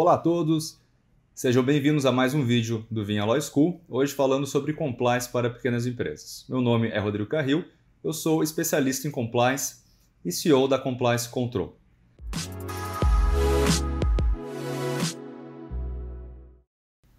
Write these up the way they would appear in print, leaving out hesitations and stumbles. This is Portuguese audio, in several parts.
Olá a todos, sejam bem-vindos a mais um vídeo do Vinha Law School, hoje falando sobre compliance para pequenas empresas. Meu nome é Rodrigo Carril, eu sou especialista em compliance e CEO da Compliance Control.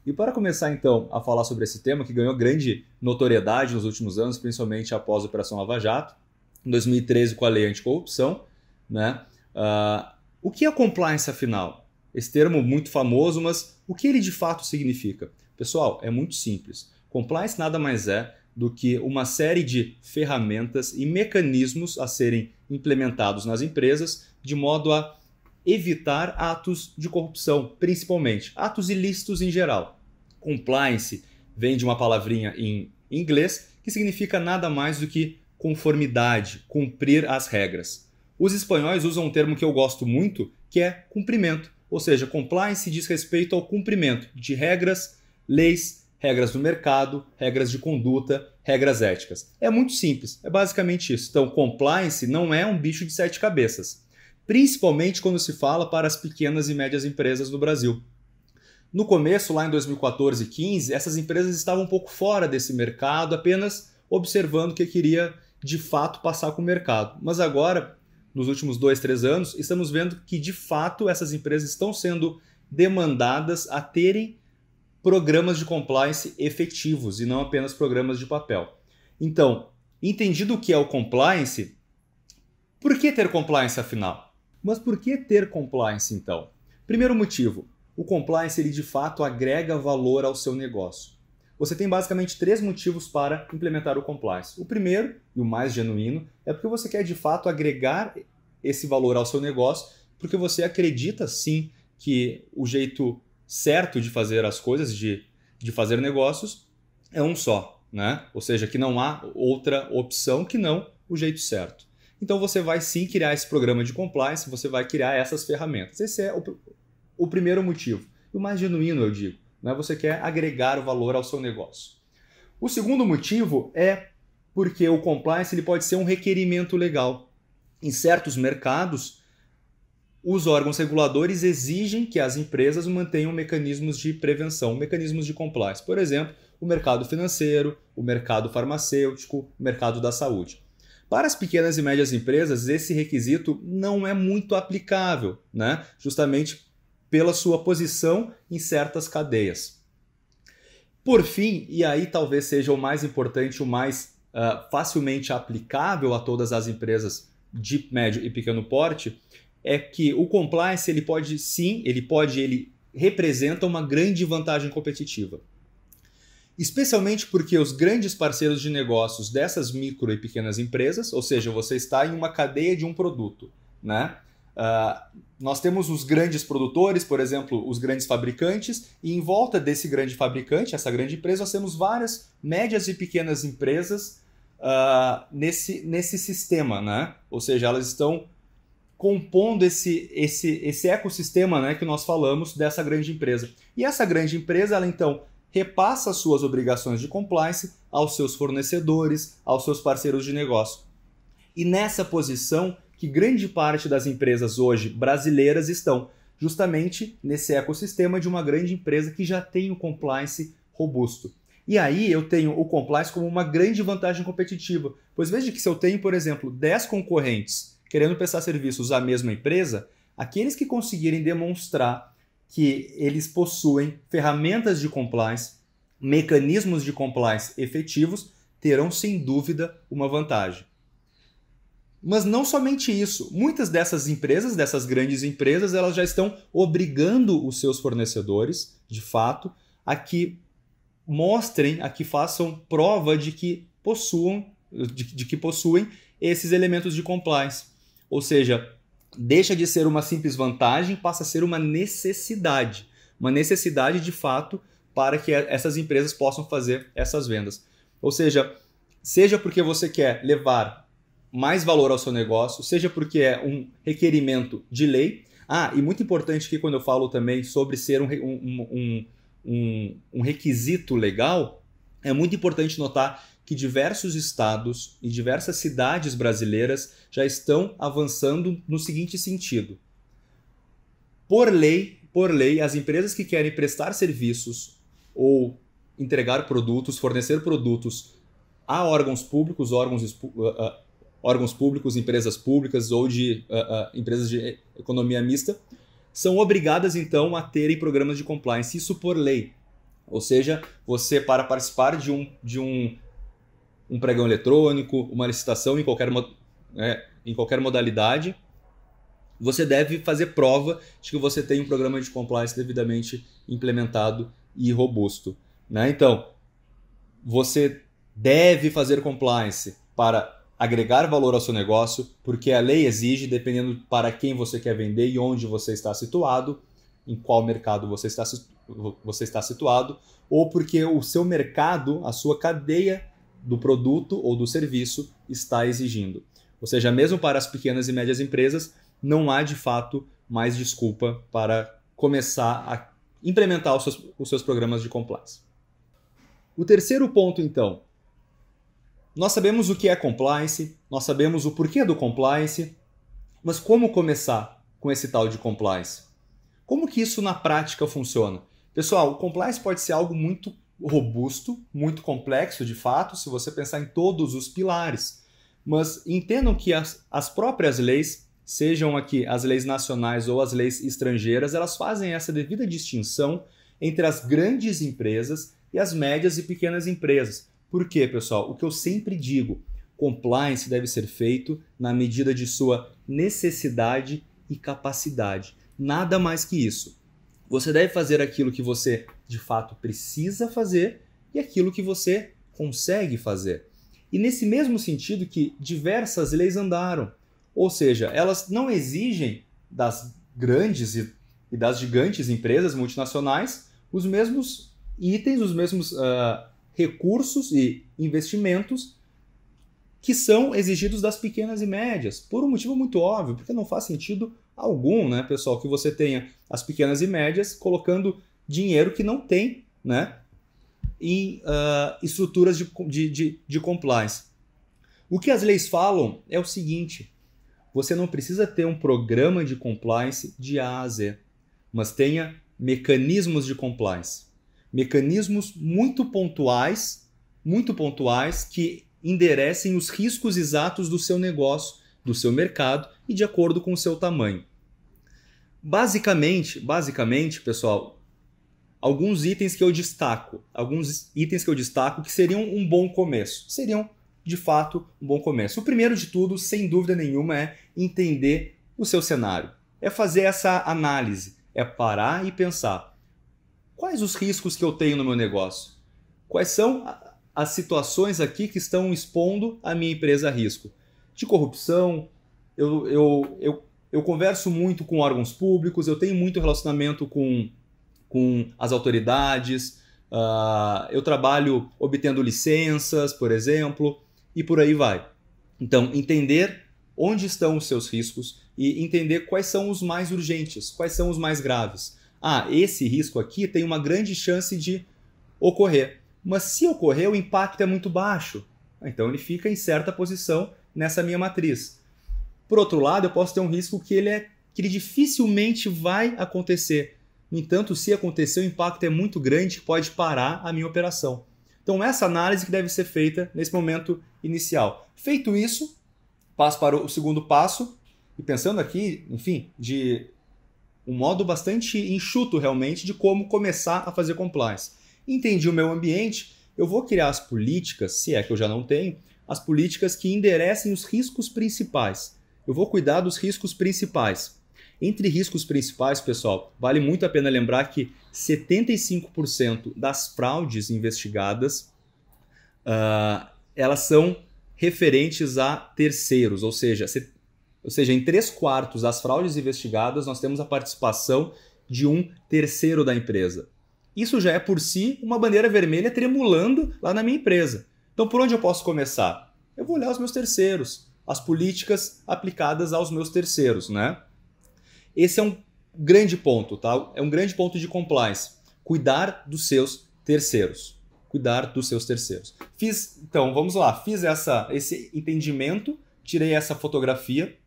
E para começar então a falar sobre esse tema que ganhou grande notoriedade nos últimos anos, principalmente após a Operação Lava Jato, em 2013 com a Lei Anticorrupção, né? O que é compliance afinal? Esse termo muito famoso, mas o que ele de fato significa? Pessoal, é muito simples. Compliance nada mais é do que uma série de ferramentas e mecanismos a serem implementados nas empresas de modo a evitar atos de corrupção, principalmente atos ilícitos em geral. Compliance vem de uma palavrinha em inglês que significa nada mais do que conformidade, cumprir as regras. Os espanhóis usam um termo que eu gosto muito, que é cumprimento. Ou seja, compliance diz respeito ao cumprimento de regras, leis, regras do mercado, regras de conduta, regras éticas. É muito simples, é basicamente isso. Então, compliance não é um bicho de sete cabeças, principalmente quando se fala para as pequenas e médias empresas do Brasil. No começo, lá em 2014 e 2015, essas empresas estavam um pouco fora desse mercado, apenas observando o que queria de fato passar com o mercado. Mas agora, nos últimos 2, 3 anos, estamos vendo que, de fato, essas empresas estão sendo demandadas a terem programas de compliance efetivos e não apenas programas de papel. Então, entendido o que é o compliance, por que ter compliance afinal? Mas por que ter compliance então? Primeiro motivo, o compliance ele de fato agrega valor ao seu negócio. Você tem basicamente 3 motivos para implementar o compliance. O primeiro, e o mais genuíno, é porque você quer de fato agregar esse valor ao seu negócio, porque você acredita sim que o jeito certo de fazer as coisas, de fazer negócios, é um só, né? Ou seja, que não há outra opção que não o jeito certo. Então você vai sim criar esse programa de compliance, você vai criar essas ferramentas. Esse é o primeiro motivo. E o mais genuíno, eu digo. Né? Você quer agregar o valor ao seu negócio. O segundo motivo é porque o compliance ele pode ser um requerimento legal. Em certos mercados, os órgãos reguladores exigem que as empresas mantenham mecanismos de prevenção, mecanismos de compliance. Por exemplo, o mercado financeiro, o mercado farmacêutico, o mercado da saúde. Para as pequenas e médias empresas, esse requisito não é muito aplicável, né? Justamente pela sua posição em certas cadeias. Por fim, e aí talvez seja o mais importante, o mais facilmente aplicável a todas as empresas de médio e pequeno porte, é que o compliance ele representa uma grande vantagem competitiva. Especialmente porque os grandes parceiros de negócios dessas micro e pequenas empresas, ou seja, você está em uma cadeia de um produto, né? Nós temos os grandes produtores, por exemplo, os grandes fabricantes, e em volta desse grande fabricante, essa grande empresa, nós temos várias médias e pequenas empresas nesse sistema, né? Ou seja, elas estão compondo esse ecossistema, né, que nós falamos dessa grande empresa. E essa grande empresa, ela então repassa as suas obrigações de compliance aos seus fornecedores, aos seus parceiros de negócio. E nessa posição que grande parte das empresas hoje brasileiras estão, justamente nesse ecossistema de uma grande empresa que já tem o compliance robusto. E aí eu tenho o compliance como uma grande vantagem competitiva, pois veja que se eu tenho, por exemplo, 10 concorrentes querendo prestar serviços à mesma empresa, aqueles que conseguirem demonstrar que eles possuem ferramentas de compliance, mecanismos de compliance efetivos, terão sem dúvida uma vantagem. Mas não somente isso, muitas dessas empresas, dessas grandes empresas, elas já estão obrigando os seus fornecedores, de fato, a que mostrem, a que façam prova de que possuem esses elementos de compliance. Ou seja, deixa de ser uma simples vantagem, passa a ser uma necessidade de fato para que essas empresas possam fazer essas vendas. Ou seja porque você quer levar mais valor ao seu negócio, seja porque é um requerimento de lei. E muito importante que quando eu falo também sobre ser um requisito legal, é muito importante notar que diversos estados e diversas cidades brasileiras já estão avançando no seguinte sentido. Por lei, por lei, as empresas que querem prestar serviços ou entregar produtos, fornecer produtos a órgãos públicos, órgãos públicos, empresas públicas ou de empresas de economia mista, são obrigadas então a terem programas de compliance, isso por lei. Ou seja, você, para participar de um pregão eletrônico, uma licitação em qualquer modalidade, você deve fazer prova de que você tem um programa de compliance devidamente implementado e robusto, né? Então, você deve fazer compliance para agregar valor ao seu negócio, porque a lei exige, dependendo para quem você quer vender e onde você está situado, em qual mercado você está situado, ou porque o seu mercado, a sua cadeia do produto ou do serviço está exigindo. Ou seja, mesmo para as pequenas e médias empresas, não há de fato mais desculpa para começar a implementar os seus programas de compliance. O terceiro ponto, então, nós sabemos o que é compliance, nós sabemos o porquê do compliance, mas como começar com esse tal de compliance? Como que isso na prática funciona? Pessoal, o compliance pode ser algo muito robusto, muito complexo de fato, se você pensar em todos os pilares. Mas entendam que as próprias leis, sejam aqui as leis nacionais ou as leis estrangeiras, elas fazem essa devida distinção entre as grandes empresas e as médias e pequenas empresas. Por quê, pessoal? O que eu sempre digo, compliance deve ser feito na medida de sua necessidade e capacidade. Nada mais que isso. Você deve fazer aquilo que você de fato precisa fazer e aquilo que você consegue fazer. E nesse mesmo sentido que diversas leis andaram. Ou seja, elas não exigem das grandes e das gigantes empresas multinacionais os mesmos itens, os mesmos recursos e investimentos que são exigidos das pequenas e médias, por um motivo muito óbvio, porque não faz sentido algum, né, pessoal, que você tenha as pequenas e médias colocando dinheiro que não tem, né, em estruturas de compliance. O que as leis falam é o seguinte: você não precisa ter um programa de compliance de A a Z, mas tenha mecanismos de compliance. Mecanismos muito pontuais que enderecem os riscos exatos do seu negócio, do seu mercado e de acordo com o seu tamanho. Basicamente, pessoal, alguns itens que eu destaco que seriam um bom começo. Seriam, de fato, um bom começo. O primeiro de tudo, sem dúvida nenhuma, é entender o seu cenário. É fazer essa análise, é parar e pensar: quais os riscos que eu tenho no meu negócio? Quais são as situações aqui que estão expondo a minha empresa a risco? De corrupção, eu converso muito com órgãos públicos, eu tenho muito relacionamento com as autoridades, eu trabalho obtendo licenças, por exemplo, e por aí vai. Então, entender onde estão os seus riscos e entender quais são os mais urgentes, quais são os mais graves. Esse risco aqui tem uma grande chance de ocorrer, mas se ocorrer, o impacto é muito baixo. Então ele fica em certa posição nessa minha matriz. Por outro lado, eu posso ter um risco que ele dificilmente vai acontecer. No entanto, se acontecer, o impacto é muito grande, pode parar a minha operação. Então essa análise que deve ser feita nesse momento inicial. Feito isso, passo para o segundo passo, e pensando aqui, enfim, de um modo bastante enxuto realmente de como começar a fazer compliance. Entendi o meu ambiente, eu vou criar as políticas, se é que eu já não tenho, as políticas que enderecem os riscos principais. Eu vou cuidar dos riscos principais. Entre riscos principais, pessoal, vale muito a pena lembrar que 75% das fraudes investigadas, elas são referentes a terceiros, ou seja, em 3/4 das fraudes investigadas, nós temos a participação de um terceiro da empresa. Isso já é por si uma bandeira vermelha tremulando lá na minha empresa. Então, por onde eu posso começar? Eu vou olhar os meus terceiros, as políticas aplicadas aos meus terceiros, né? Esse é um grande ponto, tá? É um grande ponto de compliance. Cuidar dos seus terceiros. Cuidar dos seus terceiros. Então, vamos lá. Fiz esse entendimento, tirei essa fotografia.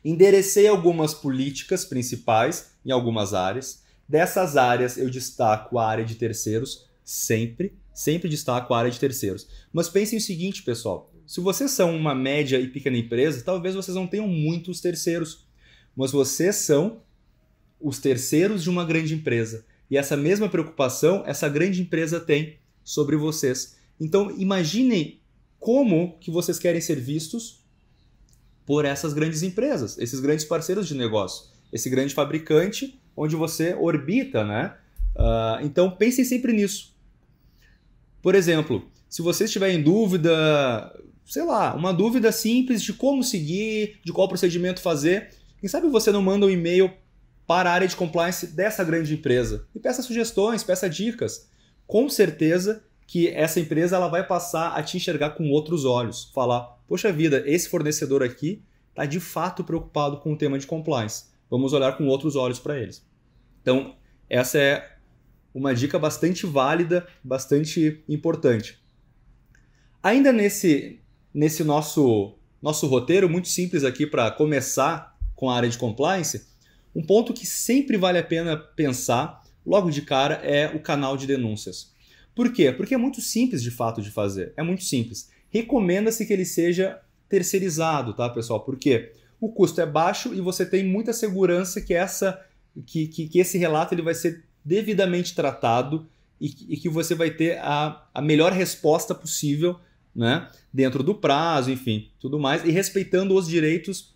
Enderecei algumas políticas principais em algumas áreas. Dessas áreas eu destaco a área de terceiros, sempre destaco a área de terceiros. Mas pensem o seguinte, pessoal, se vocês são uma média e pequena empresa, talvez vocês não tenham muitos terceiros, mas vocês são os terceiros de uma grande empresa. E essa mesma preocupação essa grande empresa tem sobre vocês. Então imaginem como que vocês querem ser vistos por essas grandes empresas, esses grandes parceiros de negócio, esse grande fabricante onde você orbita, né? Então pensem sempre nisso. Por exemplo, se você estiver em dúvida, sei lá, uma dúvida simples de como seguir, de qual procedimento fazer, quem sabe você não manda um e-mail para a área de compliance dessa grande empresa e peça sugestões, peça dicas. Com certeza que essa empresa ela vai passar a te enxergar com outros olhos. Falar, poxa vida, esse fornecedor aqui está de fato preocupado com o tema de compliance. Vamos olhar com outros olhos para eles. Então, essa é uma dica bastante válida, bastante importante. Ainda nesse nosso roteiro, muito simples aqui para começar com a área de compliance, um ponto que sempre vale a pena pensar logo de cara é o canal de denúncias. Por quê? Porque é muito simples de fato de fazer, é muito simples. Recomenda-se que ele seja terceirizado, tá, pessoal? Porque o custo é baixo e você tem muita segurança que esse relato ele vai ser devidamente tratado e que você vai ter a melhor resposta possível, né, dentro do prazo, enfim, tudo mais, e respeitando os direitos,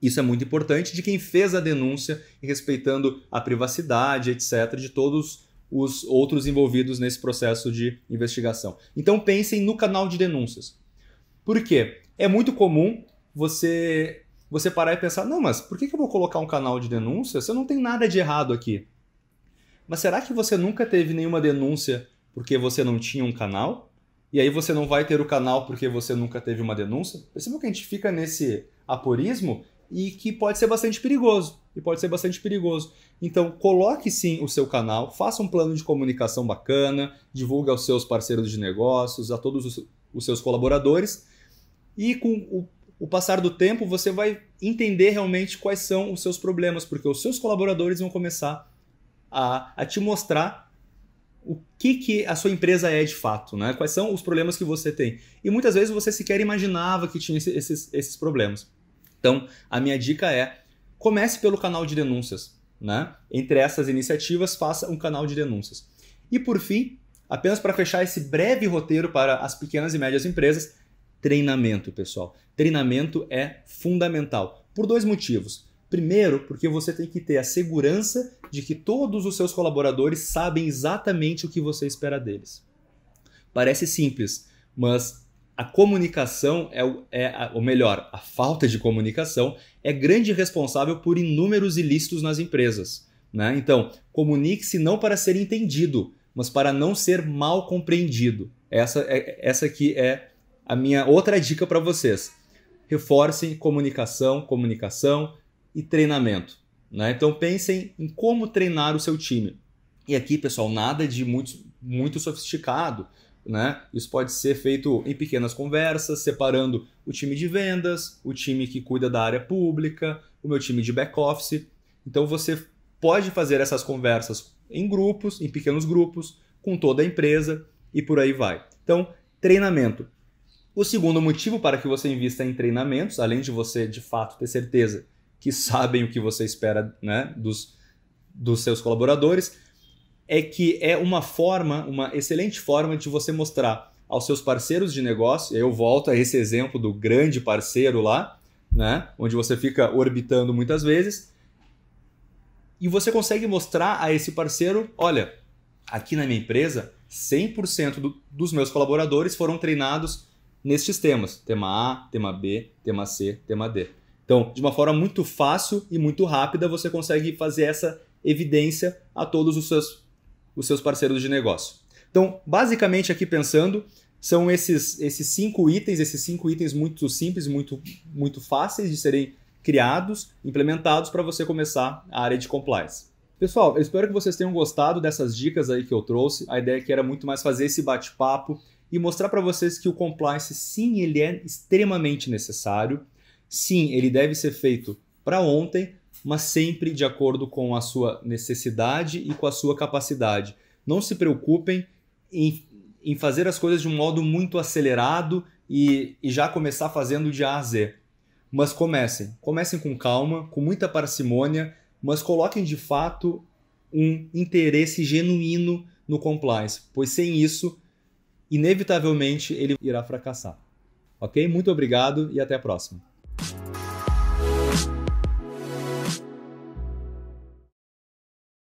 isso é muito importante, de quem fez a denúncia e respeitando a privacidade, etc., de todos os outros envolvidos nesse processo de investigação. Então pensem no canal de denúncias. Por quê? É muito comum você parar e pensar, não, mas por que eu vou colocar um canal de denúncia se eu não tenho nada de errado aqui? Mas será que você nunca teve nenhuma denúncia porque você não tinha um canal? E aí você não vai ter o canal porque você nunca teve uma denúncia? Percebeu que a gente fica nesse aporismo e que pode ser bastante perigoso. Então, coloque sim o seu canal, faça um plano de comunicação bacana, divulgue aos seus parceiros de negócios, a todos os seus colaboradores, e com o passar do tempo você vai entender realmente quais são os seus problemas, porque os seus colaboradores vão começar a te mostrar o que a sua empresa é de fato, né? Quais são os problemas que você tem. E muitas vezes você sequer imaginava que tinha esses problemas. Então, a minha dica é, comece pelo canal de denúncias, né? Entre essas iniciativas, faça um canal de denúncias. E por fim, apenas para fechar esse breve roteiro para as pequenas e médias empresas, treinamento, pessoal. Treinamento é fundamental, por dois motivos. Primeiro, porque você tem que ter a segurança de que todos os seus colaboradores sabem exatamente o que você espera deles. Parece simples, mas a comunicação ou melhor, a falta de comunicação é grande responsável por inúmeros ilícitos nas empresas, né? Então, comunique-se não para ser entendido, mas para não ser mal compreendido. Essa aqui é a minha outra dica para vocês. Reforcem comunicação e treinamento, né? Então pensem em como treinar o seu time. E aqui, pessoal, nada de muito sofisticado, né? Isso pode ser feito em pequenas conversas, separando o time de vendas, o time que cuida da área pública, o meu time de back-office. Então você pode fazer essas conversas em grupos, em pequenos grupos, com toda a empresa e por aí vai. Então, treinamento. O segundo motivo para que você invista em treinamentos, além de você de fato ter certeza que sabem o que você espera, né, dos seus colaboradores, é que é uma excelente forma de você mostrar aos seus parceiros de negócio, eu volto a esse exemplo do grande parceiro lá, né, onde você fica orbitando muitas vezes, e você consegue mostrar a esse parceiro, olha, aqui na minha empresa, 100% dos meus colaboradores foram treinados nestes temas, tema A, tema B, tema C, tema D. Então, de uma forma muito fácil e muito rápida, você consegue fazer essa evidência a todos os seus parceiros de negócio. Então, basicamente aqui pensando, são esses 5 itens muito simples, muito fáceis de serem criados, implementados para você começar a área de compliance. Pessoal, eu espero que vocês tenham gostado dessas dicas aí que eu trouxe. A ideia aqui era muito mais fazer esse bate-papo e mostrar para vocês que o compliance, sim, ele é extremamente necessário. Sim, ele deve ser feito para ontem, mas sempre de acordo com a sua necessidade e com a sua capacidade. Não se preocupem em fazer as coisas de um modo muito acelerado e já começar fazendo de A a Z. Mas comecem com calma, com muita parcimônia, mas coloquem de fato um interesse genuíno no compliance, pois sem isso, inevitavelmente, ele irá fracassar. Ok? Muito obrigado e até a próxima.